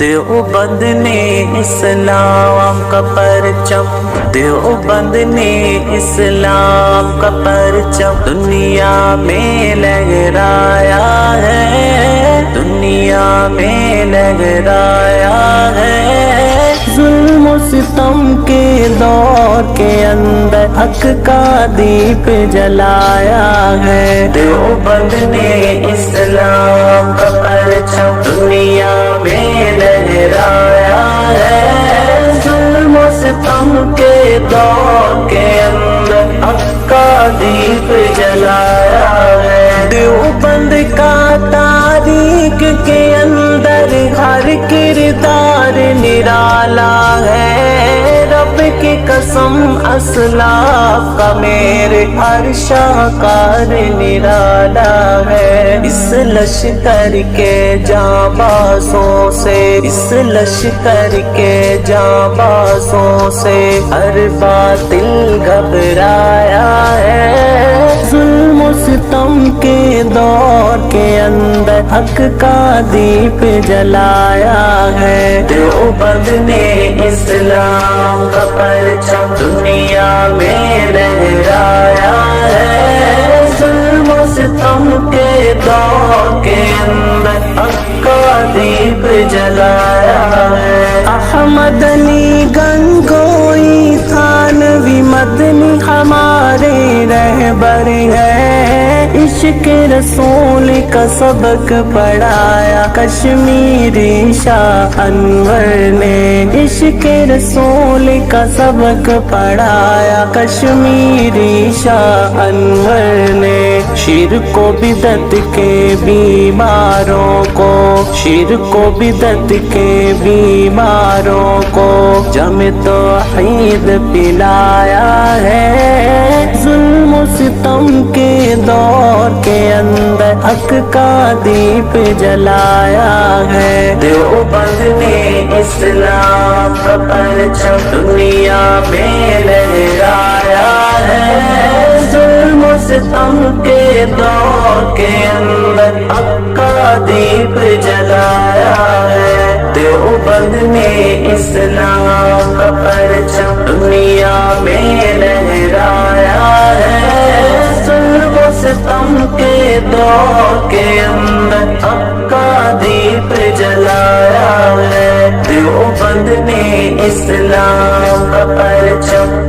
دیوبند نے اسلام کا پرچم، دیوبند نے اسلام کا پرچم دنیا میں لہرایا ہے، دنیا میں لہرایا ہے۔ ظلم و ستم کے دور کے اندر حق کا دیپ جلایا ہے۔ دیوبند نے اسلام کا پرچم دنیا میں لہرایا ہے۔ ظلم و ستم کے دور کے اندر حق کا دیپ جلایا ہے۔ دیوبند کا تاریخ کے اندر ہر کردار نرالا ہے۔ رب کی قسم اسلاف کا میرے ہر شاہکار نرالا ہے۔ اس لشکر کے جانبازوں سے، اس لشکر کے جانبازوں سے ہر باطل گھبرایا ہے۔ ظلم و ستم کے دور کے اندر حق کا دیپ جلایا ہے۔ دیوبند نے اسلام کا پرچم دنیا میں لہرایا ہے۔ ظلم و ستم کے دور کے اندر حق کا دیپ جلایا ہے۔ احمد علی گنگوئی تھانوی مدنی ہمارے رہبر ہیں۔ عشق رسول کا سبق پڑھایا کشمیری شاہ انور نے، عشق رسول کا سبق پڑھایا کشمیری شاہ انور نے۔ شرک و بدعت کے بیماروں کو، شرک و بدعت کے بیماروں کو جم توحید پلایا ہے۔ ظلم و ستم کے دور کے اندر حق کا دیپ جلایا ہے۔ دیوبند نے اسلام کا پرچم دنیا میں لہرایا ہے۔ ظلم و ستم کے دور کے اندر حق کا دیپ جلایا ہے۔ دیوبند نے اسلام کا پرچم دنیا میں لہرایا ہے۔ ظلم و ستم کے دور کے اندر حق کا دیپ جلایا ہے۔ دیوبند نے اسلام کا پرچم